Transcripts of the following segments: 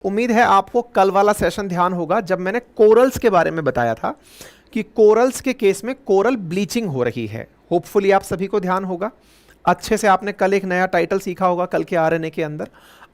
उम्मीद है आपको कल वाला सेशन ध्यान होगा जब मैंने कोरल्स के बारे में बताया था कि कोरल्स के केस में कोरल ब्लीचिंग हो रही है। होपफुली आप सभी को ध्यान होगा, अच्छे से आपने कल एक नया टाइटल सीखा होगा कल के आरएनए के अंदर।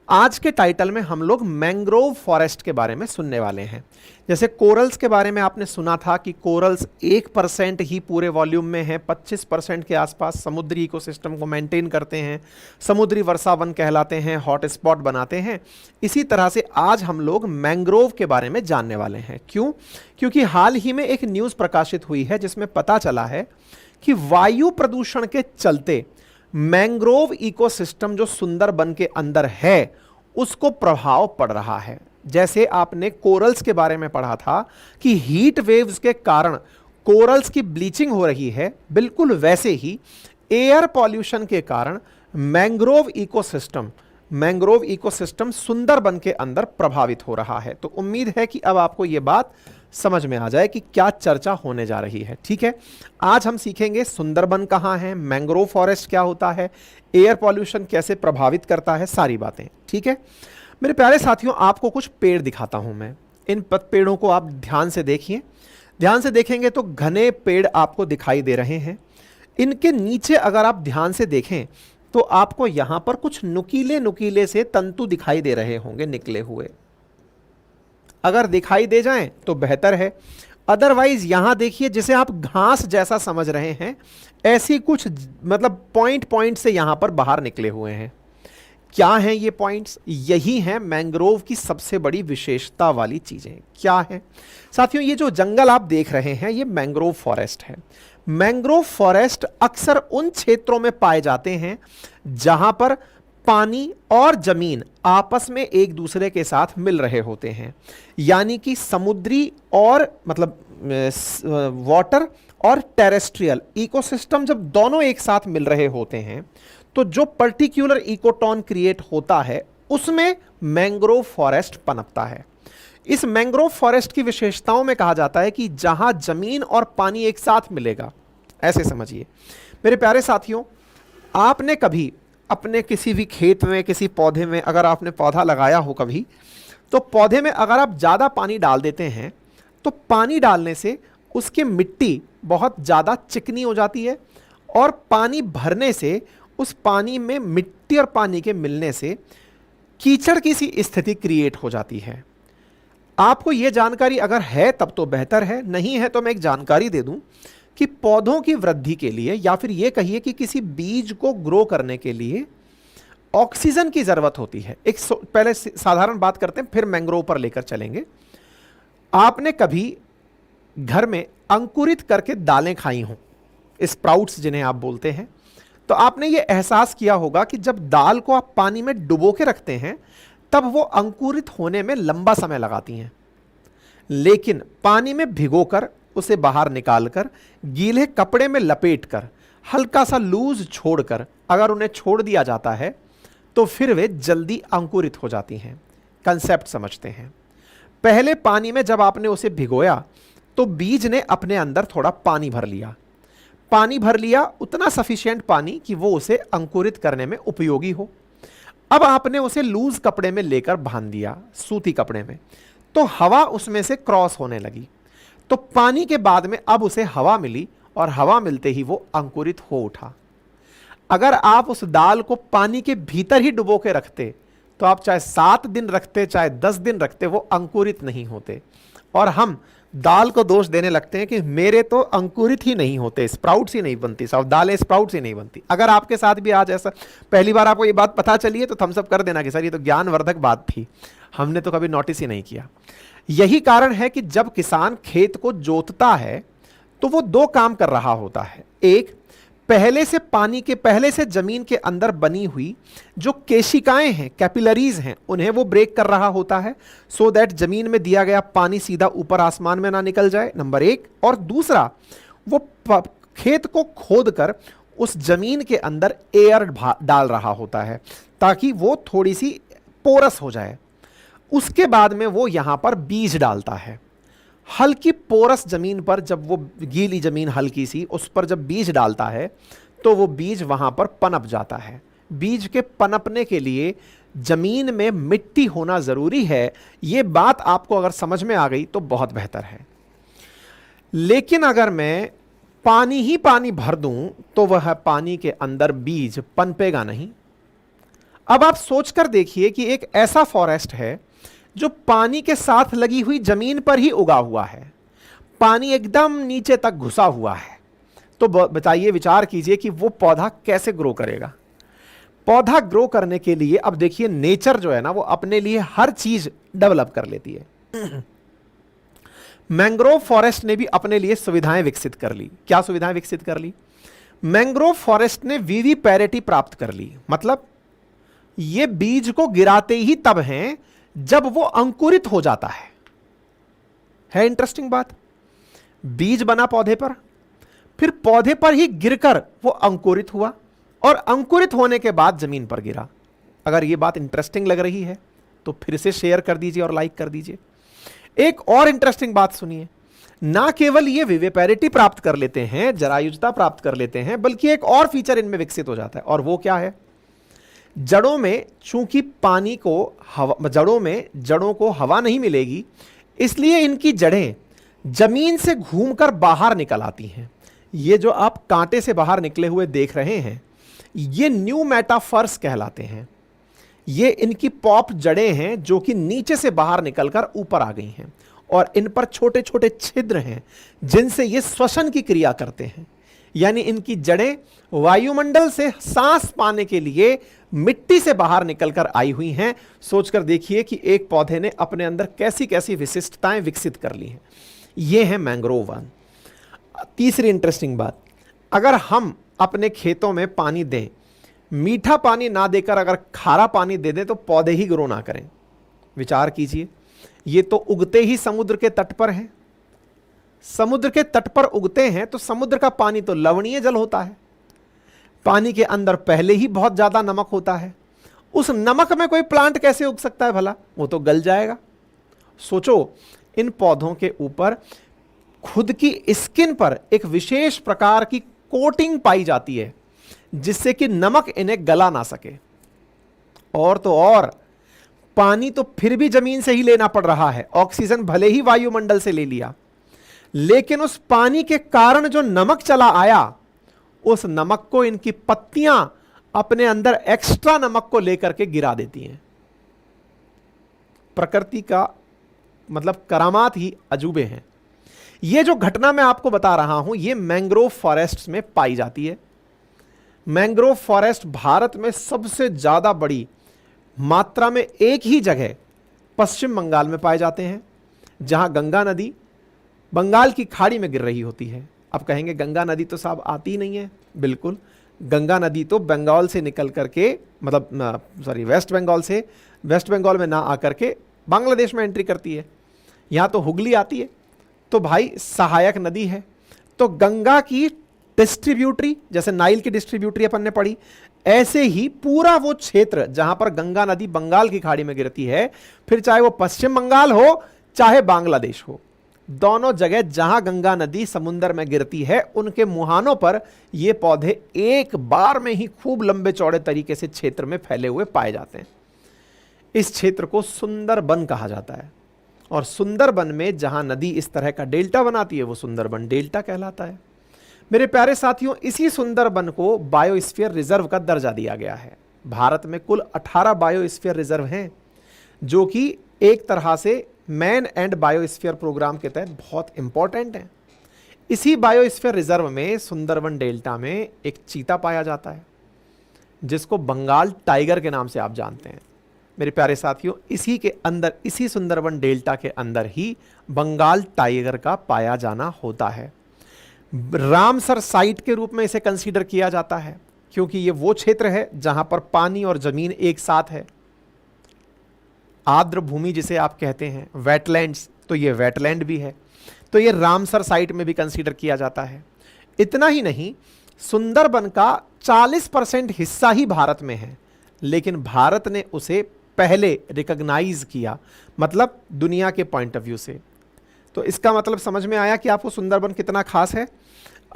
आज के टाइटल में हम लोग मैंग्रोव फॉरेस्ट के बारे में सुनने वाले हैं। जैसे कोरल्स के बारे में आपने सुना था कि कोरल्स 1% ही पूरे वॉल्यूम में है, 25% के आसपास समुद्री इकोसिस्टम को मेंटेन करते हैं, समुद्री वर्षावन कहलाते हैं, हॉट स्पॉट बनाते हैं। इसी तरह से आज हम लोग मैंग्रोव के बारे में जानने वाले हैं। क्यों? क्योंकि हाल ही में एक न्यूज़ प्रकाशित हुई है जिसमें पता चला है कि वायु प्रदूषण के चलते मैंग्रोव इकोसिस्टम जो सुंदरबन के अंदर है उसको प्रभाव पड़ रहा है। जैसे आपने कोरल्स के बारे में पढ़ा था कि हीट वेव्स के कारण कोरल्स की ब्लीचिंग हो रही है, बिल्कुल वैसे ही एयर पॉल्यूशन के कारण मैंग्रोव इकोसिस्टम सुंदरबन के अंदर प्रभावित हो रहा है। तो उम्मीद है कि अब आपको यह बात समझ में आ जाए कि क्या चर्चा होने जा रही है। ठीक है, आज हम सीखेंगे सुंदरबन कहाँ है, मैंग्रोव फॉरेस्ट क्या होता है, एयर पॉल्यूशन कैसे प्रभावित करता है, सारी बातें। ठीक है मेरे प्यारे साथियों, आपको कुछ पेड़ दिखाता हूं मैं। इन पेड़ों को आप ध्यान से देखिए। ध्यान से देखेंगे तो घने पेड़ आपको दिखाई दे रहे हैं। इनके नीचे अगर आप ध्यान से देखें तो आपको यहां पर कुछ नुकीले नुकीले से तंतु दिखाई दे रहे होंगे निकले हुए। अगर दिखाई दे जाएं तो बेहतर है, अदरवाइज यहां देखिए जिसे आप घास जैसा समझ रहे हैं, ऐसी कुछ मतलब पॉइंट से यहां पर बाहर निकले हुए हैं। क्या हैं ये पॉइंट्स? यही हैं मैंग्रोव की सबसे बड़ी विशेषता वाली चीजें। क्या है साथियों? ये जो जंगल आप देख रहे हैं ये मैंग्रोव फॉरेस्ट है। मैंग्रोव फॉरेस्ट अक्सर उन क्षेत्रों में पाए जाते हैं जहां पर पानी और जमीन आपस में एक दूसरे के साथ मिल रहे होते हैं, यानी कि समुद्री और मतलब वाटर और टेरेस्ट्रियल इकोसिस्टम जब दोनों एक साथ मिल रहे होते हैं तो जो पर्टिकुलर इकोटोन क्रिएट होता है उसमें मैंग्रोव फॉरेस्ट पनपता है। इस मैंग्रोव फॉरेस्ट की विशेषताओं में कहा जाता है कि जहां जमीन और पानी एक साथ मिलेगा, ऐसे समझिए मेरे प्यारे साथियों, आपने कभी अपने किसी भी खेत में किसी पौधे में अगर आपने पौधा लगाया हो कभी, तो पौधे में अगर आप ज़्यादा पानी डाल देते हैं तो पानी डालने से उसकी मिट्टी बहुत ज़्यादा चिकनी हो जाती है और पानी भरने से उस पानी में मिट्टी और पानी के मिलने से कीचड़ की सी स्थिति क्रिएट हो जाती है। आपको यह जानकारी अगर है तब तो बेहतर है, नहीं है तो मैं एक जानकारी दे दूं कि पौधों की वृद्धि के लिए या फिर यह कहिए कि किसी बीज को ग्रो करने के लिए ऑक्सीजन की जरूरत होती है। एक पहले साधारण बात करते हैं फिर मैंग्रोव पर लेकर चलेंगे। आपने कभी घर में अंकुरित करके दालें खाई हों, स्प्राउट्स जिन्हें आप बोलते हैं, तो आपने ये एहसास किया होगा कि जब दाल को आप पानी में डुबो के रखते हैं तब वो अंकुरित होने में लंबा समय लगाती हैं, लेकिन पानी में भिगोकर उसे बाहर निकालकर गीले कपड़े में लपेटकर हल्का सा लूज छोड़कर अगर उन्हें छोड़ दिया जाता है तो फिर वे जल्दी अंकुरित हो जाती हैं। कंसेप्ट समझते हैं। पहले पानी में जब आपने उसे भिगोया तो बीज ने अपने अंदर थोड़ा पानी भर लिया, उतना सफिशिएंट पानी कि वो उसे अंकुरित करने में उपयोगी हो। अब आपने उसे लूज कपड़े में लेकर बांध दिया, सूती कपड़े में, तो हवा उसमें से क्रॉस होने लगी, तो पानी के बाद में अब उसे हवा मिली और हवा मिलते ही वो अंकुरित हो उठा। अगर आप उस दाल को पानी के भीतर ही डुबो के रखते तो आप चाहे 7 दिन रखते चाहे 10 दिन रखते, वो अंकुरित नहीं होते। और हम दाल को दोष देने लगते हैं कि मेरे तो अंकुरित ही नहीं होते, स्प्राउट्स ही नहीं बनती, साहब दालें स्प्राउट्स ही नहीं बनती। अगर आपके साथ भी आज ऐसा पहली बार आपको ये बात पता चली है तो थम्स अप कर देना कि सर ये तो ज्ञानवर्धक बात थी, हमने तो कभी नोटिस ही नहीं किया। यही कारण है कि जब किसान खेत को जोतता है तो वो 2 काम कर रहा होता है। एक, पहले से जमीन के अंदर बनी हुई जो केशिकाएं हैं, कैपिलरीज हैं, उन्हें वो ब्रेक कर रहा होता है सो दैट जमीन में दिया गया पानी सीधा ऊपर आसमान में ना निकल जाए, नंबर 1। और दूसरा, वो खेत को खोदकर उस जमीन के अंदर एयर डाल रहा होता है ताकि वो थोड़ी सी पोरस हो जाए। उसके बाद में वो यहां पर बीज डालता है। हल्की पोरस जमीन पर जब वो गीली जमीन हल्की सी उस पर जब बीज डालता है तो वो बीज वहां पर पनप जाता है। बीज के पनपने के लिए जमीन में मिट्टी होना जरूरी है। यह बात आपको अगर समझ में आ गई तो बहुत बेहतर है। लेकिन अगर मैं पानी ही पानी भर दूं तो वह पानी के अंदर बीज पनपेगा नहीं। अब आप सोचकर देखिए कि एक ऐसा फॉरेस्ट है जो पानी के साथ लगी हुई जमीन पर ही उगा हुआ है, पानी एकदम नीचे तक घुसा हुआ है, तो बताइए, विचार कीजिए कि वो पौधा कैसे ग्रो करेगा। पौधा ग्रो करने के लिए अब देखिए नेचर जो है ना वो अपने लिए हर चीज डेवलप कर लेती है। मैंग्रोव फॉरेस्ट ने भी अपने लिए सुविधाएं विकसित कर ली। क्या सुविधाएं विकसित कर ली? मैंग्रोव फॉरेस्ट ने विविपैरिटी प्राप्त कर ली। मतलब ये बीज को गिराते ही तब हैं जब वो अंकुरित हो जाता है इंटरेस्टिंग बात। बीज बना पौधे पर, फिर पौधे पर ही गिरकर वो अंकुरित हुआ और अंकुरित होने के बाद जमीन पर गिरा। अगर ये बात इंटरेस्टिंग लग रही है तो फिर से शेयर कर दीजिए और लाइक कर दीजिए। एक और इंटरेस्टिंग बात सुनिए, ना केवल ये विविपैरिटी प्राप्त कर लेते हैं, जरायुजता प्राप्त कर लेते हैं, बल्कि एक और फीचर इनमें विकसित हो जाता है। और वो क्या है? जड़ों में चूंकि पानी को जड़ों को हवा नहीं मिलेगी, इसलिए इनकी जड़ें जमीन से घूमकर बाहर निकल आती हैं। ये जो आप कांटे से बाहर निकले हुए देख रहे हैं, ये न्यू मेटाफर्स कहलाते हैं। ये इनकी पॉप जड़ें हैं जो कि नीचे से बाहर निकलकर ऊपर आ गई हैं और इन पर छोटे छोटे छिद्र हैं जिनसे ये श्वसन की क्रिया करते हैं। यानी इनकी जड़ें वायुमंडल से सांस पाने के लिए मिट्टी से बाहर निकलकर आई हुई हैं। सोचकर देखिए कि एक पौधे ने अपने अंदर कैसी कैसी विशिष्टताएं विकसित कर ली हैं। ये है मैंग्रोव वन। तीसरी इंटरेस्टिंग बात, अगर हम अपने खेतों में पानी दें, मीठा पानी ना देकर अगर खारा पानी दे दें तो पौधे ही ग्रो ना करें। विचार कीजिए, ये तो उगते ही समुद्र के तट पर हैं। समुद्र के तट पर उगते हैं तो समुद्र का पानी तो लवणीय जल होता है। पानी के अंदर पहले ही बहुत ज्यादा नमक होता है। उस नमक में कोई प्लांट कैसे उग सकता है भला? वो तो गल जाएगा। सोचो, इन पौधों के ऊपर खुद की स्किन पर एक विशेष प्रकार की कोटिंग पाई जाती है जिससे कि नमक इन्हें गला ना सके। और तो और पानी तो फिर भी जमीन से ही लेना पड़ रहा है। ऑक्सीजन भले ही वायुमंडल से ले लिया, लेकिन उस पानी के कारण जो नमक चला आया, उस नमक को इनकी पत्तियां अपने अंदर एक्स्ट्रा नमक को लेकर के गिरा देती हैं। प्रकृति का मतलब करामात ही अजूबे हैं। ये जो घटना मैं आपको बता रहा हूं, ये मैंग्रोव फॉरेस्ट्स में पाई जाती है। मैंग्रोव फॉरेस्ट भारत में सबसे ज्यादा बड़ी मात्रा में एक ही जगह पश्चिम बंगाल में पाए जाते हैं, जहां गंगा नदी बंगाल की खाड़ी में गिर रही होती है। अब कहेंगे गंगा नदी तो साहब आती ही नहीं है। बिल्कुल, गंगा नदी तो बंगाल से निकल करके वेस्ट बंगाल में ना आकर के बांग्लादेश में एंट्री करती है। यहां तो हुगली आती है, तो भाई सहायक नदी है। तो गंगा की डिस्ट्रीब्यूटरी, जैसे नाइल की डिस्ट्रीब्यूटरी अपन ने पढ़ी, ऐसे ही पूरा वो क्षेत्र जहां पर गंगा नदी बंगाल की खाड़ी में गिरती है, फिर चाहे वो पश्चिम बंगाल हो चाहे बांग्लादेश हो, दोनों जगह जहां गंगा नदी समुद्र में गिरती है, उनके मुहानों पर ये पौधे एक बार में ही खूब लंबे चौड़े तरीके से क्षेत्र में फैले हुए पाए जाते हैं। इस क्षेत्र को सुंदरबन कहा जाता है। और सुंदरबन में जहां नदी इस तरह का डेल्टा बनाती है, वो सुंदरबन डेल्टा कहलाता है। मेरे प्यारे साथियों, इसी सुंदरबन को बायोस्फीयर रिजर्व का दर्जा दिया गया है। भारत में कुल 18 बायोस्फीयर रिजर्व हैं, जो कि एक तरह से मैन एंड बायोस्फीयर प्रोग्राम के तहत बहुत इंपॉर्टेंट हैं। इसी बायोस्फीयर रिजर्व में सुंदरबन डेल्टा में एक चीता पाया जाता है, जिसको बंगाल टाइगर के नाम से आप जानते हैं। मेरे प्यारे साथियों, इसी के अंदर, इसी सुंदरबन डेल्टा के अंदर ही बंगाल टाइगर का पाया जाना होता है। रामसर साइट के रूप में इसे कंसीडर किया जाता है, क्योंकि ये वो क्षेत्र है जहां पर पानी और जमीन एक साथ है। आर्द्र भूमि जिसे आप कहते हैं, वेटलैंड्स, तो ये वेटलैंड भी है, तो ये रामसर साइट में भी कंसीडर किया जाता है। इतना ही नहीं, सुंदरबन का 40% हिस्सा ही भारत में है, लेकिन भारत ने उसे पहले रिकॉग्नाइज किया, मतलब दुनिया के पॉइंट ऑफ व्यू से। तो इसका मतलब समझ में आया कि आपको सुंदरबन कितना खास है।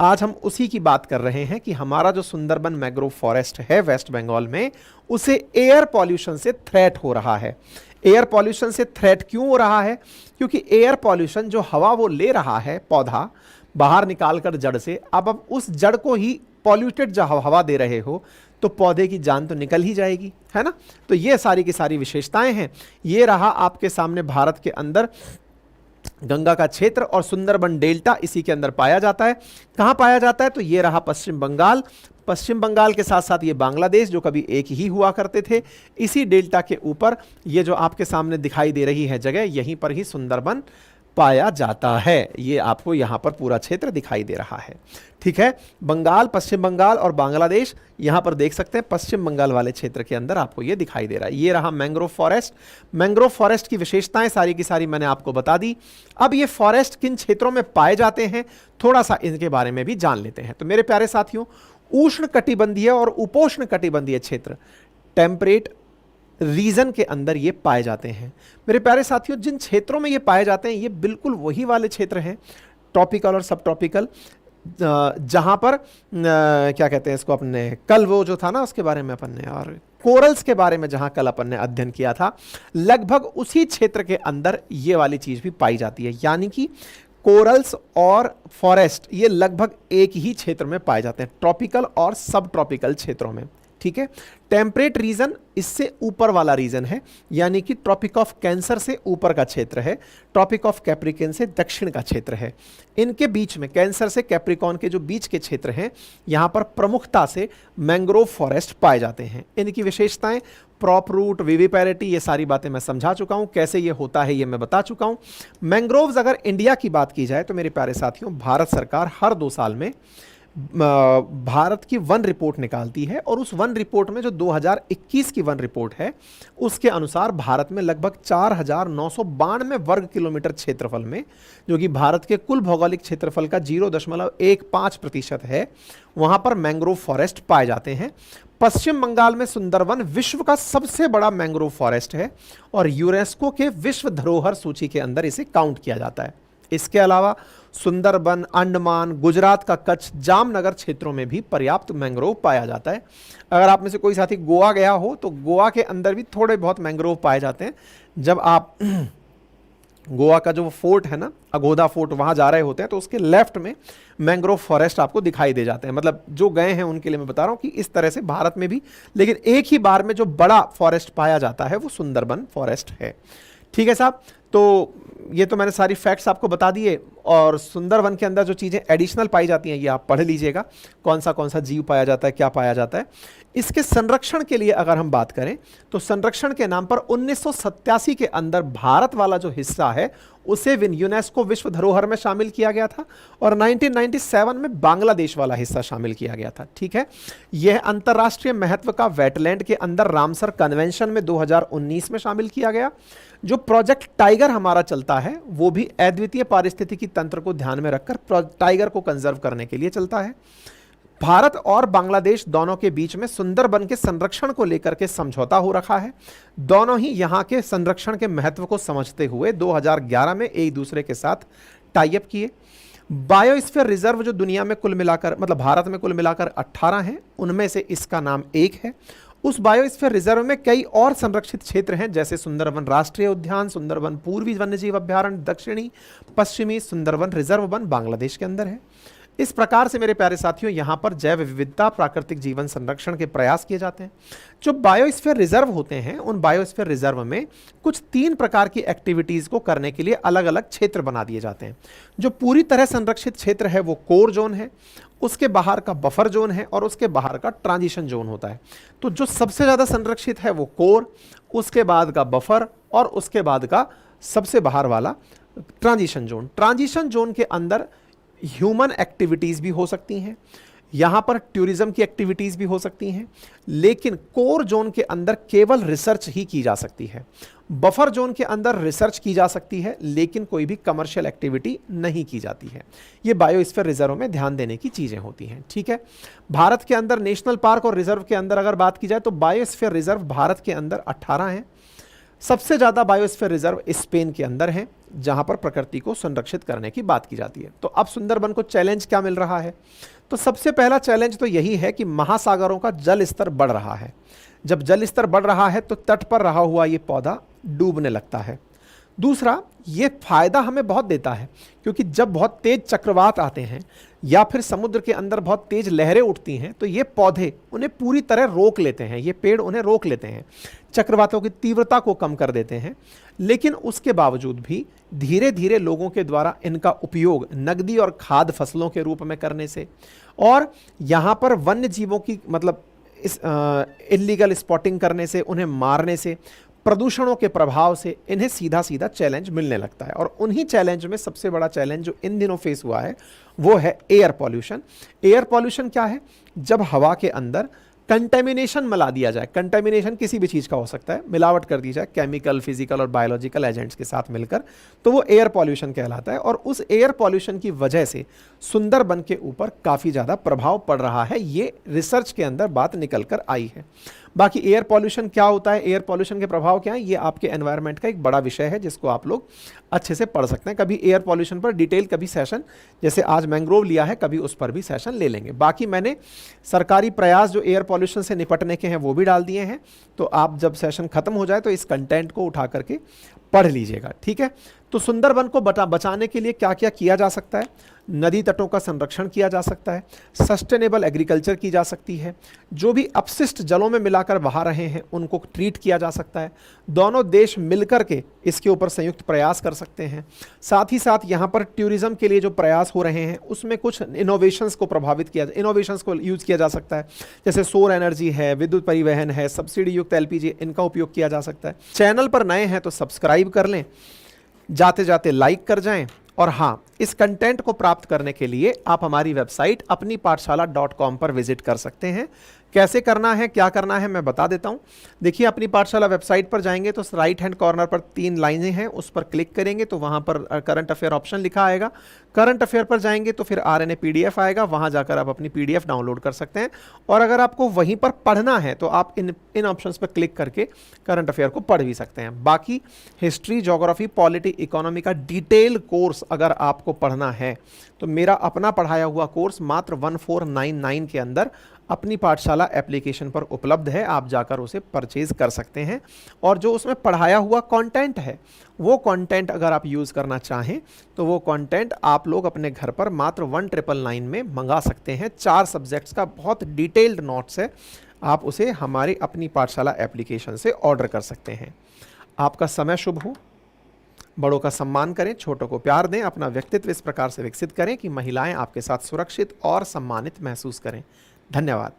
आज हम उसी की बात कर रहे हैं कि हमारा जो सुंदरबन मैंग्रोव फॉरेस्ट है वेस्ट बंगाल में, उसे एयर पॉल्यूशन से थ्रेट हो रहा है। एयर पॉल्यूशन से थ्रेट क्यों हो रहा है? क्योंकि एयर पॉल्यूशन जो हवा वो ले रहा है पौधा बाहर निकालकर जड़ से, अब उस जड़ को ही पॉल्यूटेड जो हवा दे रहे हो तो पौधे की जान तो निकल ही जाएगी, है ना। तो ये सारी की सारी विशेषताएं हैं। ये रहा आपके सामने भारत के अंदर गंगा का क्षेत्र और सुंदरबन डेल्टा इसी के अंदर पाया जाता है। कहां पाया जाता है? तो ये रहा पश्चिम बंगाल, पश्चिम बंगाल के साथ साथ ये बांग्लादेश जो कभी एक ही हुआ करते थे। इसी डेल्टा के ऊपर ये जो आपके सामने दिखाई दे रही है जगह, यहीं पर ही सुंदरबन पाया जाता है। ये आपको यहां पर पूरा क्षेत्र दिखाई दे रहा है, ठीक है। बंगाल, पश्चिम बंगाल और बांग्लादेश यहां पर देख सकते हैं। पश्चिम बंगाल वाले क्षेत्र के अंदर आपको ये दिखाई दे रहा है। ये रहा मैंग्रोव फॉरेस्ट। मैंग्रोव फॉरेस्ट की विशेषताएं सारी की सारी मैंने आपको बता दी। अब ये फॉरेस्ट किन क्षेत्रों में पाए जाते हैं, थोड़ा सा इनके बारे में भी जान लेते हैं। तो मेरे प्यारे साथियों, उष्ण कटिबंधीय और उपोष्ण कटिबंधीय क्षेत्र, टेम्परेट रीजन के अंदर ये पाए जाते हैं। मेरे प्यारे साथियों, जिन क्षेत्रों में ये पाए जाते हैं ये बिल्कुल वही वाले क्षेत्र हैं, ट्रॉपिकल और सब ट्रॉपिकल, जहां पर क्या कहते हैं इसको, अपने कल वो जो था ना उसके बारे में अपन ने, और कोरल्स के बारे में जहां कल अपन ने अध्ययन किया था, लगभग उसी क्षेत्र के अंदर ये वाली चीज भी पाई जाती है। यानी कि कोरल्स और फॉरेस्ट ये लगभग एक ही क्षेत्र में पाए जाते हैं, ट्रॉपिकल और सब ट्रॉपिकल क्षेत्रों में, ठीक है। टेम्परेट रीजन इससे ऊपर वाला रीजन है, यानी कि ट्रॉपिक ऑफ कैंसर से ऊपर का क्षेत्र है, ट्रॉपिक ऑफ कैप्रिकॉन से दक्षिण का क्षेत्र है। इनके बीच में, कैंसर से कैप्रिकॉन के जो बीच के क्षेत्र हैं, यहां पर प्रमुखता से मैंग्रोव फॉरेस्ट पाए जाते हैं। इनकी विशेषताएं, प्रॉप रूट, विविपेरिटी, ये सारी बातें मैं समझा चुका हूं। कैसे ये होता है ये मैं बता चुका हूं। मैंग्रोव्स अगर इंडिया की बात की जाए तो मेरे प्यारे साथियों, भारत सरकार हर 2 साल में भारत की वन रिपोर्ट निकालती है, और उस वन रिपोर्ट में जो 2021 की वन रिपोर्ट है उसके अनुसार भारत में लगभग 4,992 वर्ग किलोमीटर क्षेत्रफल में, जो कि भारत के कुल भौगोलिक क्षेत्रफल का 0.15% है, वहां पर मैंग्रोव फॉरेस्ट पाए जाते हैं। पश्चिम बंगाल में सुंदरवन विश्व का सबसे बड़ा मैंग्रोव फॉरेस्ट है और यूनेस्को के विश्व धरोहर सूची के अंदर इसे काउंट किया जाता है। इसके अलावा सुंदरबन, अंडमान, गुजरात का कच्छ, जामनगर क्षेत्रों में भी पर्याप्त मैंग्रोव पाया जाता है। अगर आप में से कोई साथी गोवा गया हो तो गोवा के अंदर भी थोड़े बहुत मैंग्रोव पाए जाते हैं। जब आप गोवा का जो फोर्ट है ना, अगोदा फोर्ट, वहां जा रहे होते हैं तो उसके लेफ्ट में मैंग्रोव फॉरेस्ट आपको दिखाई दे जाते हैं। मतलब जो गए हैं उनके लिए मैं बता रहा हूं कि इस तरह से भारत में भी, लेकिन एक ही बार में जो बड़ा फॉरेस्ट पाया जाता है वो सुंदरबन फॉरेस्ट है, ठीक है साहब। तो ये तो मैंने सारी फैक्ट्स आपको बता दिए, और सुंदरवन के अंदर जो चीज़ें एडिशनल पाई जाती हैं ये आप पढ़ लीजिएगा, कौन सा जीव पाया जाता है, क्या पाया जाता है। इसके संरक्षण के लिए अगर हम बात करें तो संरक्षण के नाम पर 1987 के अंदर भारत वाला जो हिस्सा है उसे यूनेस्को विश्व धरोहर में शामिल किया गया था, और 1997 में बांग्लादेश वाला हिस्सा शामिल किया गया था, ठीक है। यह अंतर्राष्ट्रीय महत्व का वेटलैंड के अंदर रामसर कन्वेंशन में 2019 में शामिल किया गया। जो प्रोजेक्ट टाइगर हमारा चलता है वो भी अद्वितीय पारिस्थितिकी तंत्र को ध्यान में रखकर टाइगर को कंजर्व करने के लिए चलता है। भारत और बांग्लादेश दोनों के बीच में सुंदरबन के संरक्षण को लेकर के समझौता हो रखा है। दोनों ही यहां के संरक्षण के महत्व को समझते हुए 2011 में एक दूसरे के साथ टाई अप किए। बायोस्फीयर रिजर्व जो दुनिया में कुल मिलाकर, मतलब भारत में कुल मिलाकर 18 हैं, उनमें से इसका नाम एक है। उस बायोस्फीयर रिजर्व में कई और संरक्षित क्षेत्र हैं, जैसे सुंदरबन राष्ट्रीय उद्यान, सुंदरबन पूर्वी वन्यजीव अभ्यारण्य, दक्षिणी पश्चिमी सुंदरबन रिजर्व वन बांग्लादेश के अंदर है। इस प्रकार से मेरे प्यारे साथियों, यहां पर जैव विविधता, प्राकृतिक जीवन संरक्षण के प्रयास किए जाते हैं। जो बायोस्फीयर रिजर्व होते हैं, उन बायोस्फीयर रिजर्व में कुछ 3 प्रकार की एक्टिविटीज को करने के लिए अलग अलग क्षेत्र बना दिए जाते हैं। जो पूरी तरह संरक्षित क्षेत्र है वो कोर जोन है, उसके बाहर का बफर जोन है, और उसके बाहर का ट्रांजिशन जोन होता है। तो जो सबसे ज्यादा संरक्षित है वो कोर, उसके बाद का बफर, और उसके बाद का सबसे बाहर वाला ट्रांजिशन जोन। ट्रांजिशन जोन के अंदर ह्यूमन एक्टिविटीज भी हो सकती हैं, यहां पर टूरिज्म की एक्टिविटीज भी हो सकती हैं, लेकिन कोर जोन के अंदर केवल रिसर्च ही की जा सकती है। बफर जोन के अंदर रिसर्च की जा सकती है, लेकिन कोई भी कमर्शियल एक्टिविटी नहीं की जाती है। ये बायोस्फीयर रिजर्व में ध्यान देने की चीजें होती हैं, ठीक है। भारत के अंदर नेशनल पार्क और रिजर्व के अंदर अगर बात की जाए तो बायोस्फीयर रिजर्व भारत के अंदर 18 हैं। सबसे ज्यादा बायोस्फीयर रिजर्व स्पेन के अंदर हैं, जहां पर प्रकृति को संरक्षित करने की बात की जाती है। तो अब सुंदरबन को चैलेंज क्या मिल रहा है? तो सबसे पहला चैलेंज तो यही है कि महासागरों का जल स्तर बढ़ रहा है। जब जल स्तर बढ़ रहा है तो तट पर रहा हुआ ये पौधा डूबने लगता है। दूसरा, ये फायदा हमें बहुत देता है, क्योंकि जब बहुत तेज चक्रवात आते हैं या फिर समुद्र के अंदर बहुत तेज लहरें उठती हैं तो ये पौधे उन्हें पूरी तरह रोक लेते हैं, ये पेड़ उन्हें रोक लेते हैं, चक्रवातों की तीव्रता को कम कर देते हैं। लेकिन उसके बावजूद भी धीरे धीरे लोगों के द्वारा इनका उपयोग नकदी और खाद्य फसलों के रूप में करने से और यहाँ पर वन्य जीवों की मतलब इस इलीगल स्पॉटिंग करने से, उन्हें मारने से, प्रदूषणों के प्रभाव से इन्हें सीधा सीधा चैलेंज मिलने लगता है। और उन्हीं चैलेंज में सबसे बड़ा चैलेंज जो इन दिनों फेस हुआ है वो है एयर पॉल्यूशन। एयर पॉल्यूशन क्या है? जब हवा के अंदर कंटेमिनेशन मिला दिया जाए, कंटेमिनेशन किसी भी चीज़ का हो सकता है, मिलावट कर दी जाए केमिकल, फिजिकल और बायोलॉजिकल एजेंट्स के साथ मिलकर, तो वो एयर पॉल्यूशन कहलाता है। और उस एयर पॉल्यूशन की वजह से सुंदरबन के ऊपर काफ़ी ज़्यादा प्रभाव पड़ रहा है, ये रिसर्च के अंदर बात निकल कर आई है। बाकी एयर पॉल्यूशन क्या होता है, एयर पॉल्यूशन के प्रभाव क्या है, ये आपके एनवायरनमेंट का एक बड़ा विषय है जिसको आप लोग अच्छे से पढ़ सकते हैं। कभी एयर पॉल्यूशन पर डिटेल कभी सेशन, जैसे आज मैंग्रोव लिया है, कभी उस पर भी सेशन ले लेंगे। बाकी मैंने सरकारी प्रयास जो एयर पॉल्यूशन से निपटने के हैं वो भी डाल दिए हैं, तो आप जब सेशन खत्म हो जाए तो इस कंटेंट को उठा करके पढ़ लीजिएगा, ठीक है। तो सुंदरबन को बचाने के लिए क्या क्या किया जा सकता है? नदी तटों का संरक्षण किया जा सकता है, सस्टेनेबल एग्रीकल्चर की जा सकती है, जो भी अपशिष्ट जलों में मिलाकर बहा रहे हैं उनको ट्रीट किया जा सकता है। दोनों देश मिलकर के इसके ऊपर संयुक्त प्रयास कर सकते हैं। साथ ही साथ यहाँ पर टूरिज्म के लिए जो प्रयास हो रहे हैं उसमें कुछ इनोवेशंस को प्रभावित किया, इनोवेशंस को यूज़ किया जा सकता है, जैसे सौर एनर्जी है, विद्युत परिवहन है, सब्सिडी युक्त LPG, इनका उपयोग किया जा सकता है। चैनल पर नए हैं तो सब्सक्राइब कर लें, जाते जाते लाइक कर जाएं। और हाँ, इस कंटेंट को प्राप्त करने के लिए आप हमारी वेबसाइट apnipathshala.com पर विजिट कर सकते हैं। कैसे करना है, क्या करना है, मैं बता देता हूँ। देखिए, अपनी पाठशाला वेबसाइट पर जाएंगे तो राइट हैंड कॉर्नर पर 3 लाइनें हैं, उस पर क्लिक करेंगे तो वहाँ पर करंट अफेयर ऑप्शन लिखा आएगा। करंट अफेयर पर जाएंगे तो फिर RNA PDF आएगा, वहाँ जाकर आप अपनी PDF डाउनलोड कर सकते हैं। और अगर आपको वहीं पर पढ़ना है तो आप इन ऑप्शंस पर क्लिक करके करंट अफेयर को पढ़ भी सकते हैं। बाकी हिस्ट्री, ज्योग्राफी, पॉलिटी, इकोनॉमी का डिटेल कोर्स अगर आपको पढ़ना है तो मेरा अपना पढ़ाया हुआ कोर्स मात्र 1499 के अंदर अपनी पाठशाला एप्लीकेशन पर उपलब्ध है, आप जाकर उसे परचेज कर सकते हैं। और जो उसमें पढ़ाया हुआ कंटेंट है वो कंटेंट अगर आप यूज़ करना चाहें तो वो कंटेंट आप लोग अपने घर पर मात्र 1999 में मंगा सकते हैं। 4 सब्जेक्ट्स का बहुत डिटेल्ड नोट्स है, आप उसे हमारी अपनी पाठशाला एप्लीकेशन से ऑर्डर कर सकते हैं। आपका समय शुभ हो, बड़ों का सम्मान करें, छोटों को प्यार दें, अपना व्यक्तित्व इस प्रकार से विकसित करें कि महिलाएं आपके साथ सुरक्षित और सम्मानित महसूस करें। धन्यवाद।